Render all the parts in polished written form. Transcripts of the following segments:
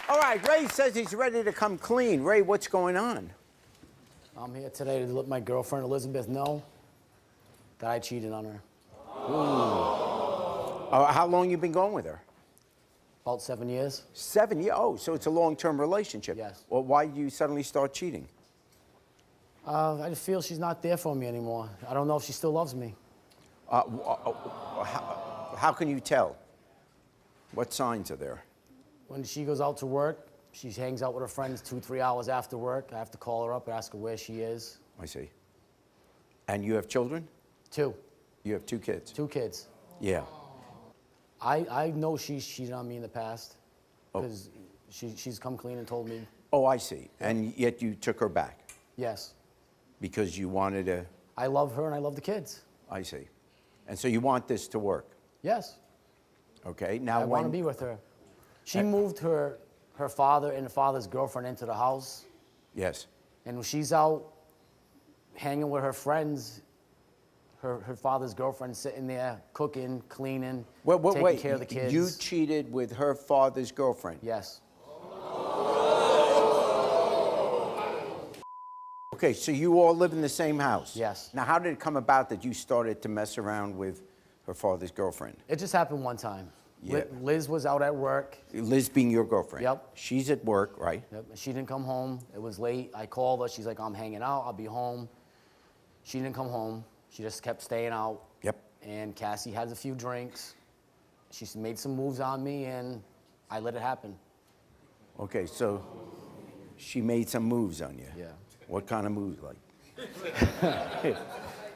All right, Ray says he's ready to come clean. Ray, what's going on? I'm here today to let my girlfriend Elizabeth know that I cheated on her. How long you been going with her? About 7 years. 7 years? Oh, so it's a long-term relationship. Yes. Well, why do you suddenly start cheating? I just feel she's not there for me anymore. I don't know if she still loves me. How can you tell? What signs are there? When she goes out to work, she hangs out with her friends 2-3 hours after work. I have to call her up and ask her where she is. I see. And you have children? 2. You have 2 kids? 2 kids. Yeah. I know she's cheated on me in the past because she's come clean and told me. Oh, I see. And yet you took her back? Yes. Because you wanted to... I love her and I love the kids. I see. And so you want this to work? Yes. Okay, now I want to be with her. She moved her father and her father's girlfriend into the house. Yes. And when she's out hanging with her friends, her father's girlfriend sitting there cooking, cleaning, taking care of the kids. You cheated with her father's girlfriend? Yes. Okay, so you all live in the same house? Yes. Now, how did it come about that you started to mess around with her father's girlfriend? It just happened one time. Yeah. Liz was out at work. Liz being your girlfriend? Yep. She's at work, right? Yep. She didn't come home. It was late. I called her. She's like, I'm hanging out. I'll be home. She didn't come home. She just kept staying out. Yep. And Cassie had a few drinks. She made some moves on me, and I let it happen. Okay, so she made some moves on you? Yeah. What kind of moves, like?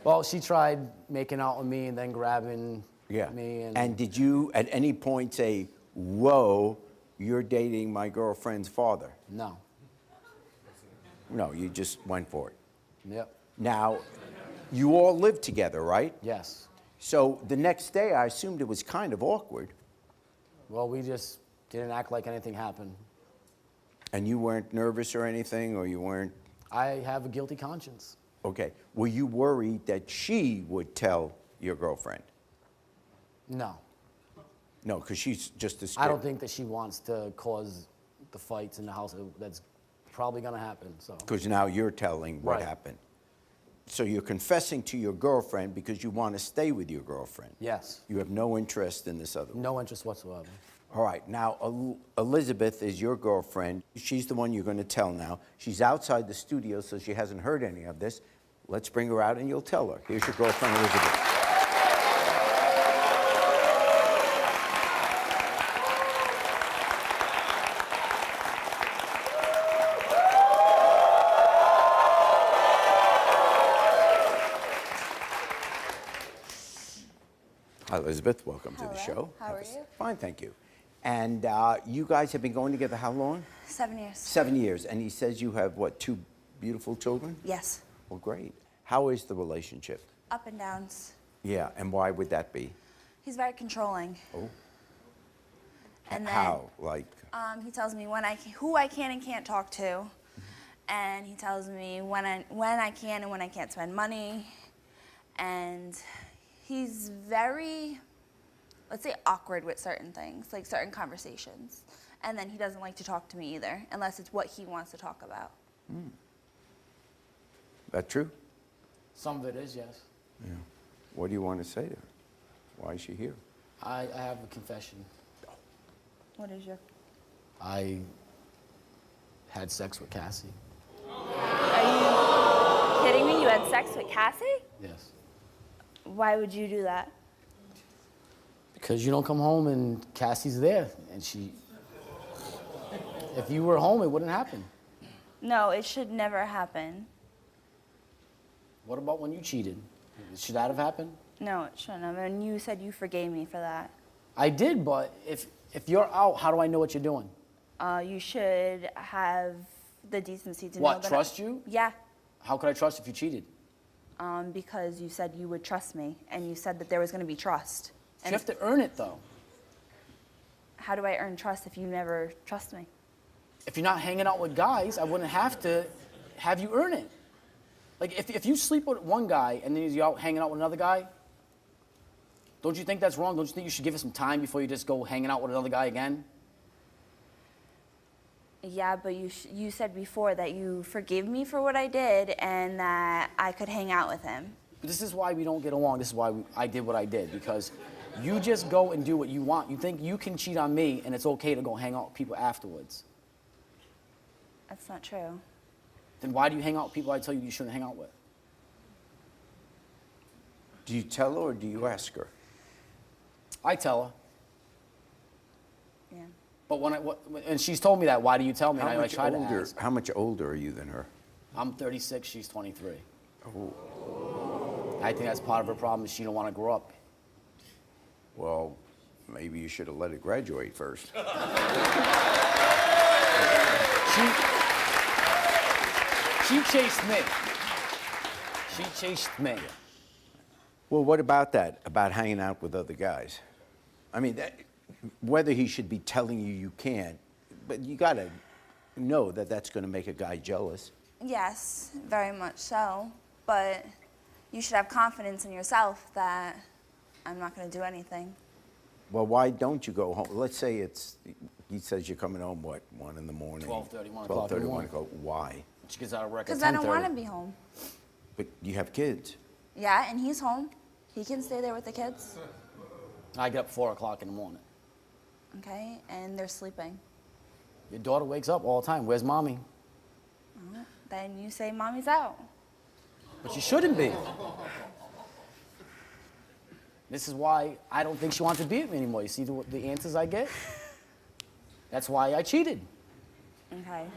Well, she tried making out with me and then grabbing me. And did you at any point say, whoa, you're dating my girlfriend's father? No. No, you just went for it. Yep. Now, you all lived together, right? Yes. So the next day, I assumed it was kind of awkward. Well, we just didn't act like anything happened. And you weren't nervous or anything, or you weren't? I have a guilty conscience. Okay. Were you worried that she would tell your girlfriend? No. No, because she's just as I don't think that she wants to cause the fights in the house. That's probably going to happen. So. Because now you're telling what happened. So you're confessing to your girlfriend because you want to stay with your girlfriend. Yes. You have no interest in this other one. No interest whatsoever. All right. Now, Elizabeth is your girlfriend. She's the one you're going to tell now. She's outside the studio, so she hasn't heard any of this. Let's bring her out and you'll tell her. Here's your girlfriend, Elizabeth. Hi, Elizabeth. Welcome to the show. How are you? Fine, thank you. And you guys have been going together how long? 7 years. 7 years. And he says you have, what, 2 beautiful children? Yes. Well, great. How is the relationship? Up and downs. Yeah, and why would that be? He's very controlling. Oh. And then, how? Like? He tells me who I can and can't talk to, and he tells me when I can and when I can't spend money, and he's very, let's say, awkward with certain things, like certain conversations. And then he doesn't like to talk to me either, unless it's what he wants to talk about. That true? Some of it is, yes. Yeah. What do you want to say to her? Why is she here? I have a confession. What is your? I had sex with Cassie. Are you kidding me? You had sex with Cassie? Yes. Why would you do that? Because you don't come home and Cassie's there, and if you were home, it wouldn't happen. No, it should never happen. What about when you cheated? Should that have happened? No, it shouldn't have. And you said you forgave me for that. I did, but if you're out, how do I know what you're doing? You should have the decency to know What, that trust you? Yeah, How could I trust if you cheated? because you said you would trust me, and you said that there was going to be trust. You have to earn it, though. How do I earn trust if you never trust me? If you're not hanging out with guys, I wouldn't have to have you earn it. Like, if you sleep with one guy and then you're out hanging out with another guy, don't you think that's wrong? Don't you think you should give it some time before you just go hanging out with another guy again? Yeah, but you said before that you forgave me for what I did and that I could hang out with him. This is why we don't get along. This is why I did what I did, because you just go and do what you want. You think you can cheat on me and it's okay to go hang out with people afterwards. That's not true. Then why do you hang out with people I tell you shouldn't hang out with? Do you tell her or do you ask her? I tell her. Yeah. But and she's told me that. Why do you tell me? And I try to ask. How much older are you than her? I'm 36. She's 23. Oh. I think that's part of her problem is she don't want to grow up. Well, maybe you should have let her graduate first. She chased me. She chased me. Well, what about that? About hanging out with other guys? I mean, whether he should be telling you you can't, but you got to know that that's going to make a guy jealous. Yes, very much so. But you should have confidence in yourself that I'm not going to do anything. Well, why don't you go home? Let's say he says you're coming home, what, 1 in the morning? 12:30, 1 o'clock in the 12:30, 1 morning. o'clock. Why? She gets out of work at 10:30. Because I don't want to be home. But you have kids. Yeah, and he's home. He can stay there with the kids. I get up 4 o'clock in the morning. Okay, and they're sleeping. Your daughter wakes up all the time. Where's mommy? Then you say mommy's out. But you shouldn't be. This is why I don't think she wants to be with me anymore. You see the answers I get? That's why I cheated. Okay.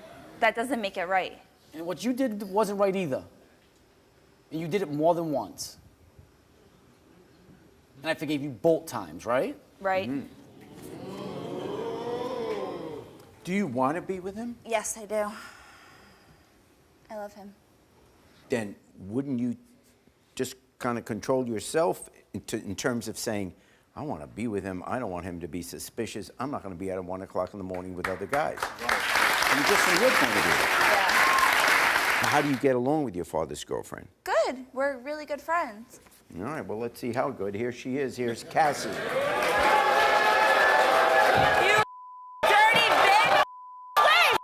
That doesn't make it right. And what you did wasn't right either. And you did it more than once. And I forgave you both times, right? Right? Mm-hmm. Do you want to be with him? Yes, I do. I love him. Then wouldn't you just kind of control yourself in terms of saying, I want to be with him. I don't want him to be suspicious. I'm not going to be out at 1 o'clock in the morning with other guys. Right. And just from your point of view. Yeah. Now, how do you get along with your father's girlfriend? Good. We're really good friends. All right, well, let's see how good. Here she is. Here's Cassie. You dirty bitch! Wait!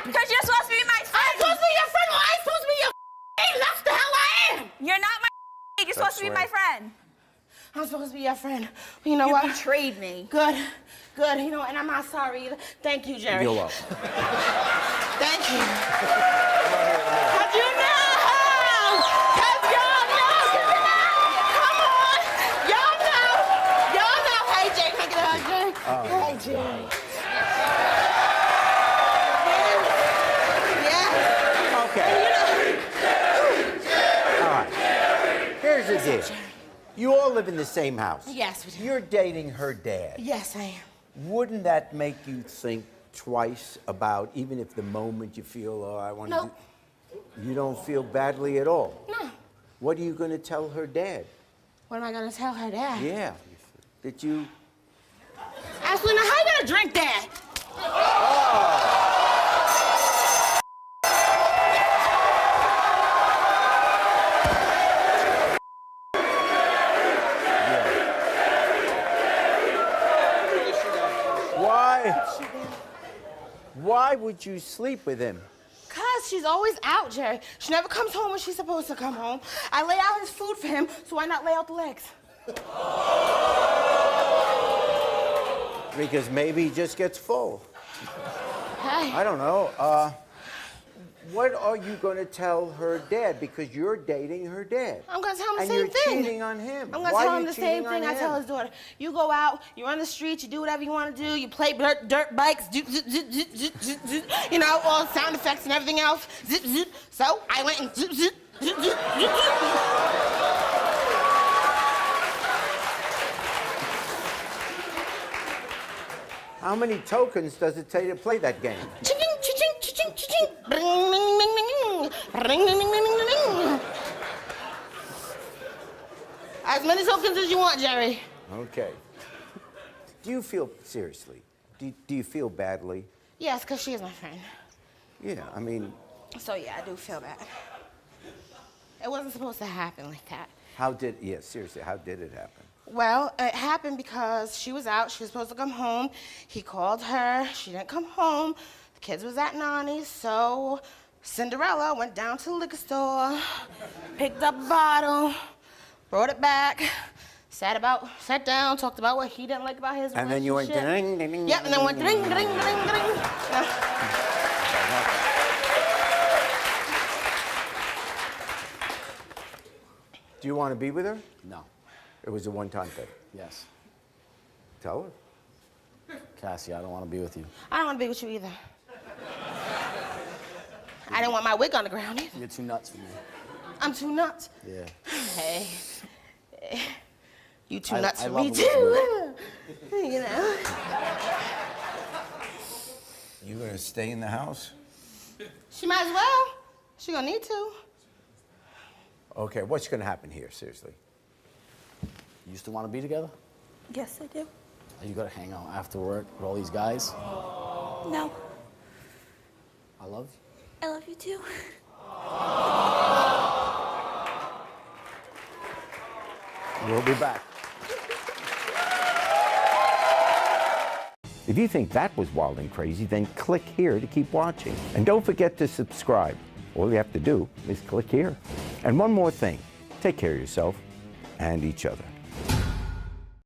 Because you're supposed to be my friend. I'm supposed to be your friend. Well, I'm supposed to be your that's the hell I am. You're not my You're supposed to be my friend. I'm supposed to be your friend. You know You what? betrayed me. Good. You know, and I'm not sorry either. Thank you, Jerry. You're welcome. Thank you. Cause you know. Cause y'all know. Come on. Y'all know. Hey, Jay, can I get a hug, Jay? Hey, Jay. Yeah. Okay. All right. Here's the deal. You all live in the same house. Yes, we do. You're dating her dad. Yes, I am. Wouldn't that make you think twice about, even if the moment you feel, oh, I want to Nope. You don't feel badly at all? No. What are you going to tell her dad? What am I gonna tell her, Dad? Yeah. That you... Ashley, now how you gonna drink that? Why would you sleep with him? Cause she's always out, Jerry. She never comes home when she's supposed to come home. I lay out his food for him, so why not lay out the legs? Because maybe he just gets full. Hey. I don't know. What are you going to tell her dad? Because you're dating her dad. I'm gonna tell him the and same you're thing. cheating on him. I'm gonna Why tell are him you the same cheating thing on I tell him? his daughter. You go out, you run the streets, you do whatever you want to do, you play dirt bikes, you know, all sound effects and everything else. So I went and How many tokens does it take to play that game? Ching, ching, ching, ching, ring, ding, ding, ding, ding. Ring, ding, ding, ding, ding, ding. As many tokens as you want, Jerry. Okay. Do you feel, seriously, do you feel badly? Yes, because she is my friend. Yeah, I mean, So yeah, I do feel bad. It wasn't supposed to happen like that. seriously, how did it happen? Well, it happened because she was out. She was supposed to come home. He called her. She didn't come home. The kids was at Nani's, so Cinderella went down to the liquor store, picked up a bottle, brought it back, sat down, talked about what he didn't like about his And then you went relationship. ding, ding, ding. Yep, and then went ding, ding, ding, ding. Do you want to be with her? No. It was a one-time thing. Yes. Tell her. Cassie, I don't want to be with you. I don't want to be with you either. I didn't want my wig on the ground either. You're too nuts for me. I'm too nuts. Yeah. Hey. You too I- nuts I for love me it too. You know. You gonna stay in the house? She might as well. She gonna need to. Okay, what's gonna happen here, seriously? You used to want to be together? Yes, I do. Are you gonna hang out after work with all these guys? No, I love you. I love you too. We'll be back. If you think that was wild and crazy, then click here to keep watching. And don't forget to subscribe. All you have to do is click here. And one more thing, take care of yourself and each other.